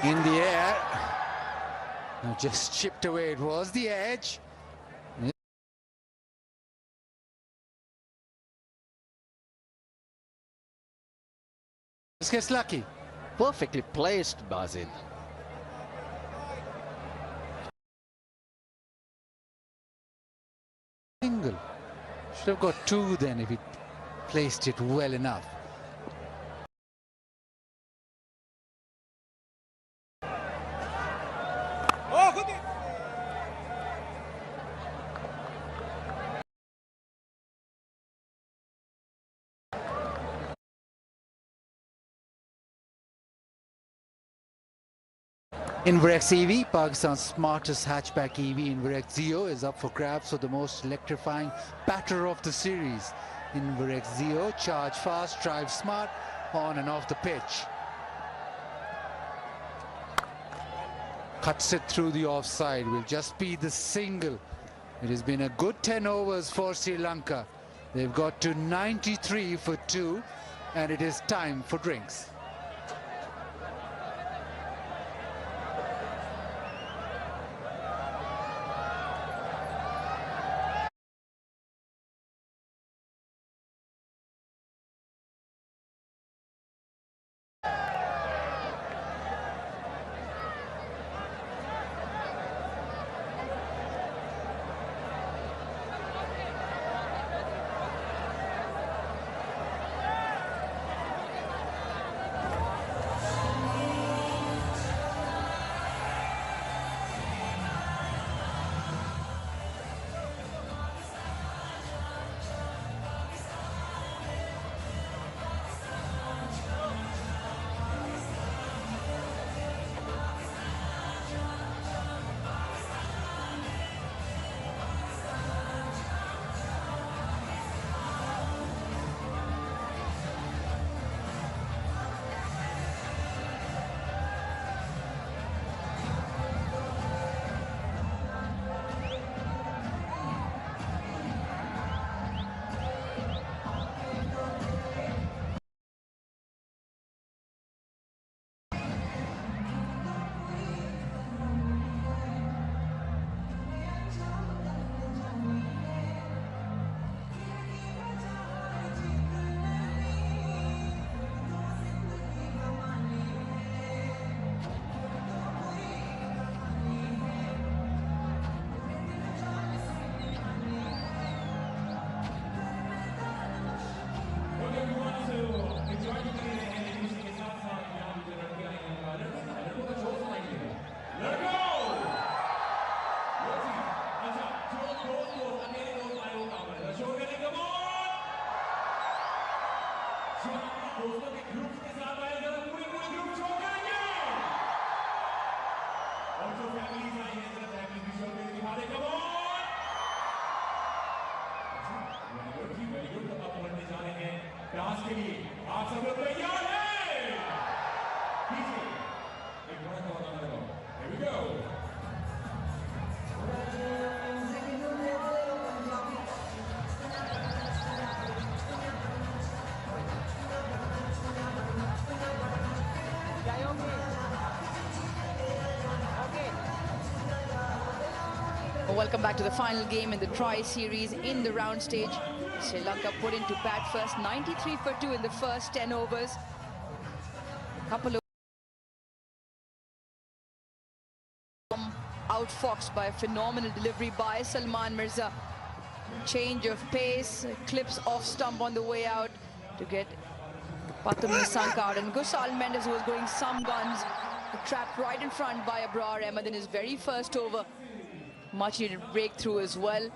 In the air. Now just chipped away. It was the edge. Just gets lucky. Perfectly placed, Basil. Single. Should have got two then if he placed it well enough. Inverex EV, Pakistan's smartest hatchback EV, Inverex Zeo, is up for grabs for the most electrifying batter of the series. Inverex Zeo, charge fast, drive smart, on and off the pitch. Cuts it through the offside, will just be the single. It has been a good 10 overs for Sri Lanka. They've got to 93 for 2, and it is time for drinks. Welcome back to the final game in the tri-series in the round stage. Sri Lanka put into bat first, 93 for 2 in the first 10 overs. A couple of outfoxed by a phenomenal delivery by Salman Mirza. Change of pace, clips off stump on the way out to get Pathum Nissank out. And Kusal Mendes, who was going some guns, trapped right in front by Abrar Ahmed in his very first over. Much needed breakthrough as well.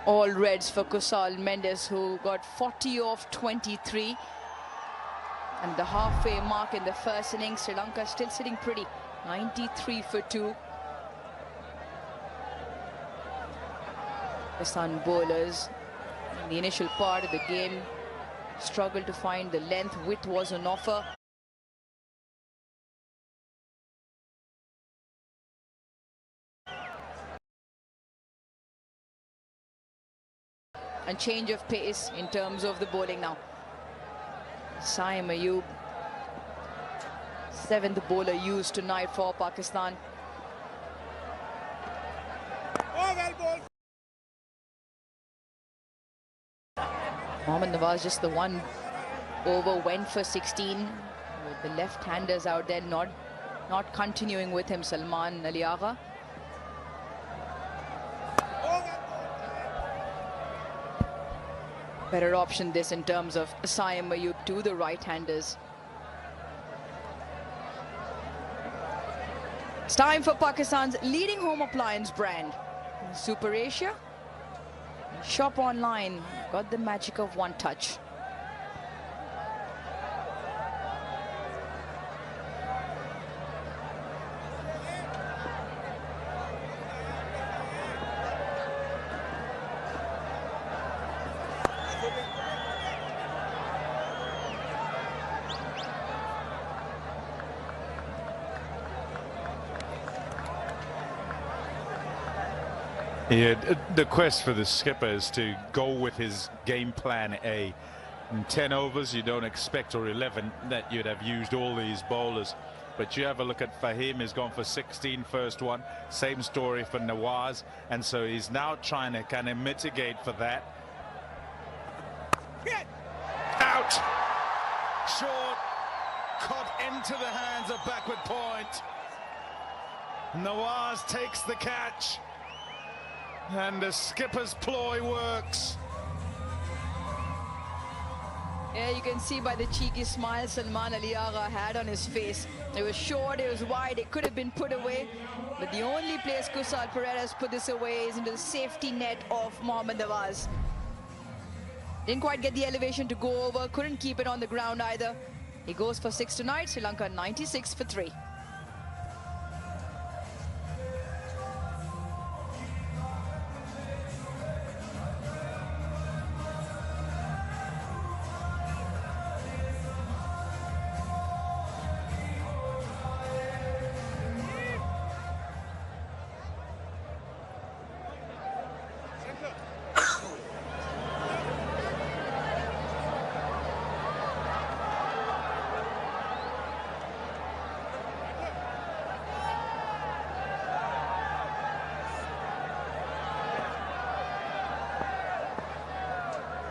All reds for Kusal Mendes, who got 40 off 23. And the halfway mark in the first innings, Sri Lanka still sitting pretty, 93 for 2. Pakistan bowlers in the initial part of the game struggled to find the length. Width was on offer. And change of pace in terms of the bowling now. Saim Ayub Seventh bowler used tonight for Pakistan. Mohammad Nawaz, just the one over, went for 16 with the left-handers out there, not continuing with him. Salman Ali Agha. Better option this in terms of Saim Ayub to the right-handers. It's time for Pakistan's leading home appliance brand, Super Asia. Shop online, got the magic of one touch. Yeah, the quest for the skipper is to go with his game plan A. In 10 overs, you don't expect, or 11, that you'd have used all these bowlers. But you have a look at Fahim, he's gone for 16 first one. Same story for Nawaz. And so he's now trying to kind of mitigate for that. Out! Short, caught into the hands of backward point. Nawaz takes the catch. And the skipper's ploy works. Yeah, you can see by the cheeky smile Salman Ali Agha had on his face. It was short, it was wide, it could have been put away. But the only place Kusal Pereira has put this away is into the safety net of Mohammad Nawaz. Didn't quite get the elevation to go over, couldn't keep it on the ground either. He goes for 6 tonight, Sri Lanka 96 for 3.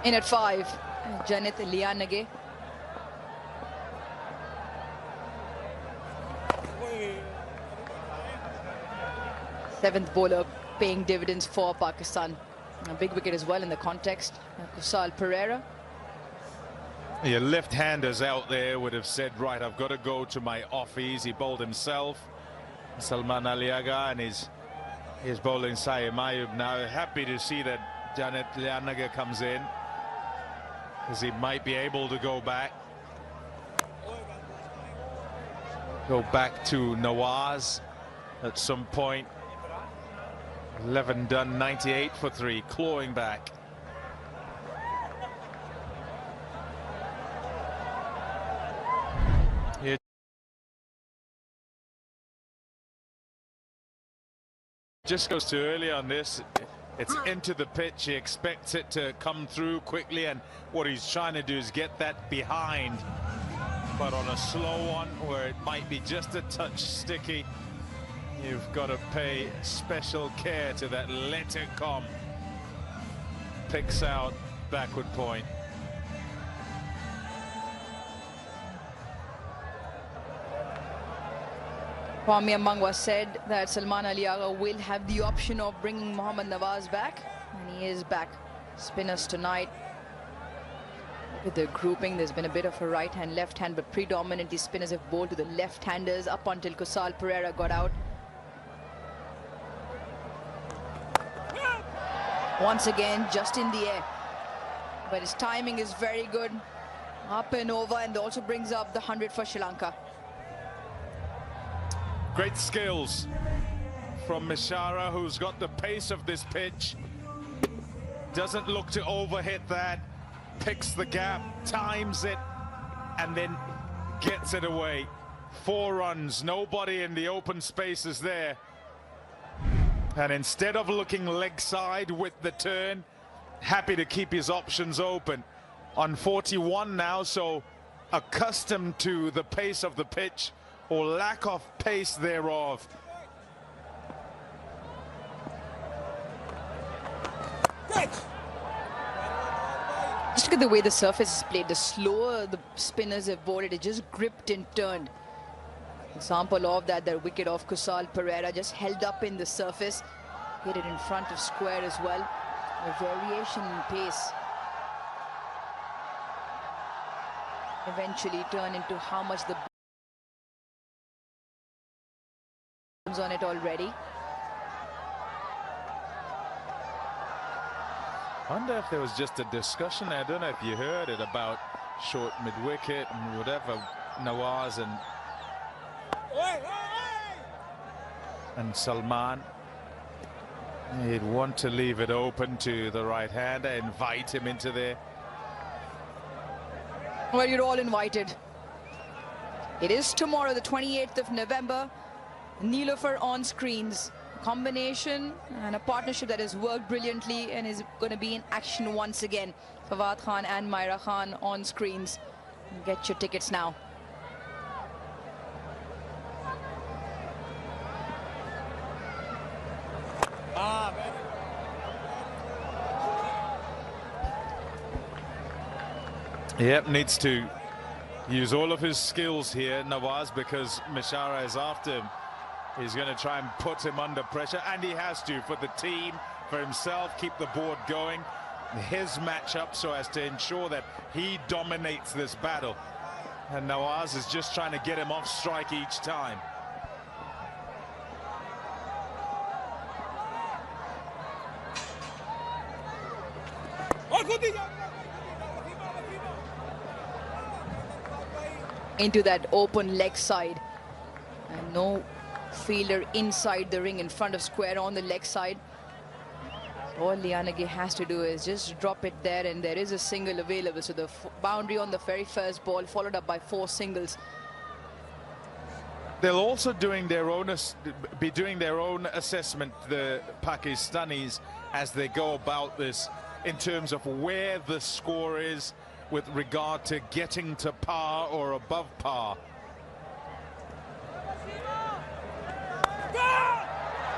In at 5, Janit Lianage. Seventh bowler paying dividends for Pakistan. A big wicket as well in the context. Kusal Pereira. Your left-handers out there would have said, right, I've got to go to my offs. He bowled himself. Salman Ali Agha, and he's bowling Saim Ayub now. Happy to see that Janit Lianage comes in, because he might be able to go back to Nawaz at some point. 11 done, 98 for 3, clawing back. It just goes too early on this. It's into the pitch. He expects it to come through quickly, and what he's trying to do is get that behind, but on a slow one where it might be just a touch sticky. You've got to pay special care to that. Let it come. Picks out backward point. Kwame Mangwa said that Salman Ali Agha will have the option of bringing Mohammad Nawaz back, and he is back. Spinners tonight. With the grouping, there's been a bit of a right hand, left hand, but predominantly spinners have bowled to the left-handers up until Kusal Pereira got out. Once again, just in the air, but his timing is very good. Up and over, and also brings up the 100 for Sri Lanka. Great skills from Mishara, who's got the pace of this pitch. Doesn't look to overhit that. Picks the gap, times it, and then gets it away. 4 runs, nobody in the open spaces there. And instead of looking leg side with the turn, happy to keep his options open. On 41 now, so accustomed to the pace of the pitch or lack of pace thereof. Just look at the way the surface is played. The slower the spinners have bowled it, it just gripped and turned. Example of that, the wicket of Kusal Pereira just held up in the surface, hit it in front of square as well. A variation in pace eventually turned into how much the on it already. I wonder if there was just a discussion, I don't know if you heard it, about short mid-wicket and whatever. Nawaz and Salman. He'd want to leave it open to the right-hander, invite him into there. Well, you're all invited. It is tomorrow, the 28th of November. Nilofer on screens. Combination and a partnership that has worked brilliantly and is going to be in action once again. Fawad Khan and Myra Khan on screens. Get your tickets now. Yep, needs to use all of his skills here, Nawaz, because Mishara is after him. He's going to try and put him under pressure, and he has to, for the team, for himself, keep the board going. His matchup so as to ensure that he dominates this battle. And Nawaz is just trying to get him off strike each time. Into that open leg side, and no fielder inside the ring in front of square on the leg side. All Lianagi has to do is just drop it there, and there is a single available. So the boundary on the very first ball, followed up by 4 singles. They'll also be doing their own assessment, the Pakistanis, as they go about this, in terms of where the score is with regard to getting to par or above par.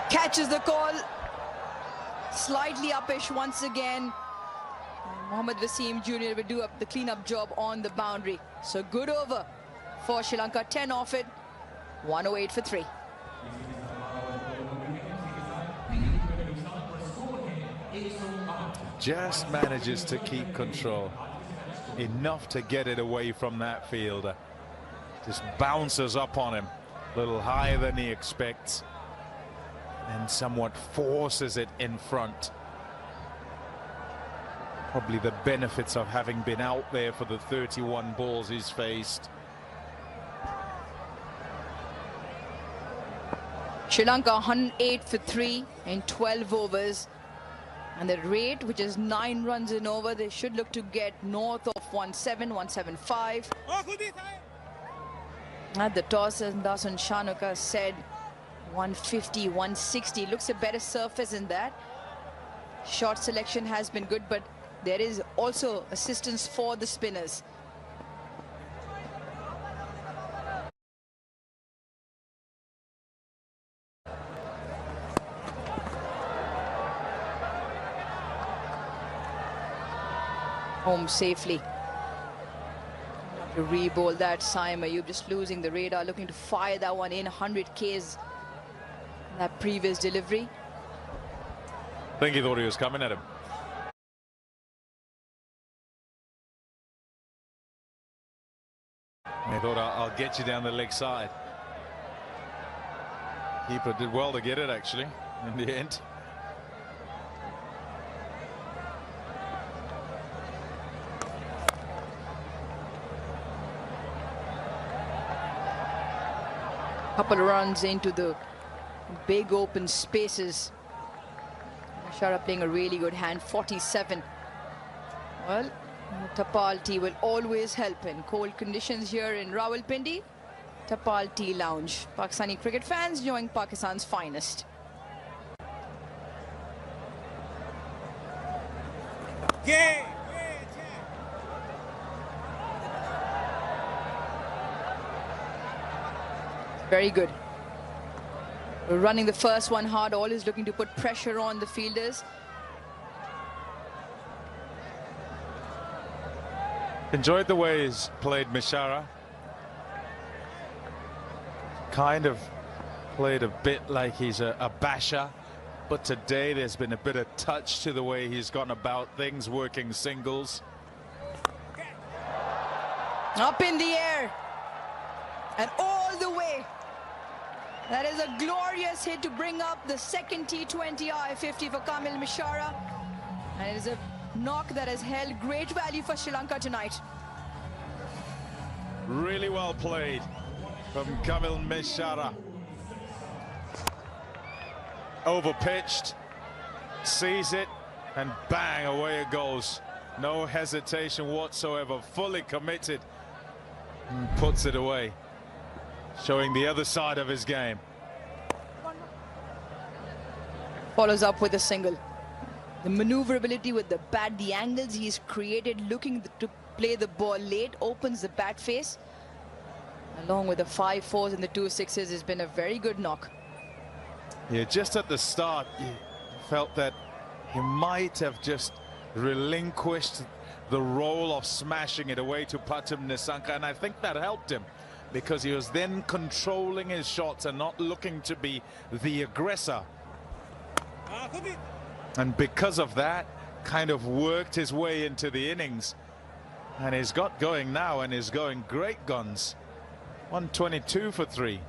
Catches the call. Slightly uppish once again. And Mohammad Wasim Jr. will do up the cleanup job on the boundary. So good over for Sri Lanka. 10 off it. 108 for 3. Just manages to keep control. Enough to get it away from that fielder. Just bounces up on him. A little higher than he expects. And somewhat forces it in front. Probably the benefits of having been out there for the 31 balls he's faced. Sri Lanka 108 for 3 in 12 overs. And the rate, which is 9 runs in over, they should look to get north of 107, 175. At the toss, as Dasun Shanuka said, 150, 160. Looks a better surface than that. Shot selection has been good, but there is also assistance for the spinners. Home safely. To re-bowl that, Saim Ayub just losing the radar, looking to fire that one in. 100 Ks that previous delivery. I think he thought he was coming at him. He thought, I'll get you down the leg side. Keeper did well to get it, actually, in the end. Couple of runs into the big open spaces. Shara playing a really good hand, 47. Well, Tapal tea will always help in cold conditions here in Rawalpindi. Tapal Tea Lounge. Pakistani cricket fans enjoying Pakistan's finest. Very good. Running the first one hard, always looking to put pressure on the fielders. Enjoyed the way he's played Mishara. Kind of played a bit like he's a basher, but today there's been a bit of touch to the way he's gone about things, working singles. Up in the air and all the way. That is a glorious hit to bring up the second T20 I-50 for Kamil Mishara, and it is a knock that has held great value for Sri Lanka tonight. Really well played from Kamil Mishara. Overpitched, sees it, and bang, away it goes. No hesitation whatsoever, fully committed, and puts it away, showing the other side of his game. Follows up with a single. The maneuverability with the bat, the angles he's created, looking to play the ball late, opens the bat face. Along with the 5-4s and the 2-6s, has been a very good knock. Yeah, just at the start, you felt that he might have just relinquished the role of smashing it away to Pathum Nissanka, and I think that helped him, because he was then controlling his shots and not looking to be the aggressor. And because of that, kind of worked his way into the innings, and he's got going now, and he's going great guns. 122 for 3.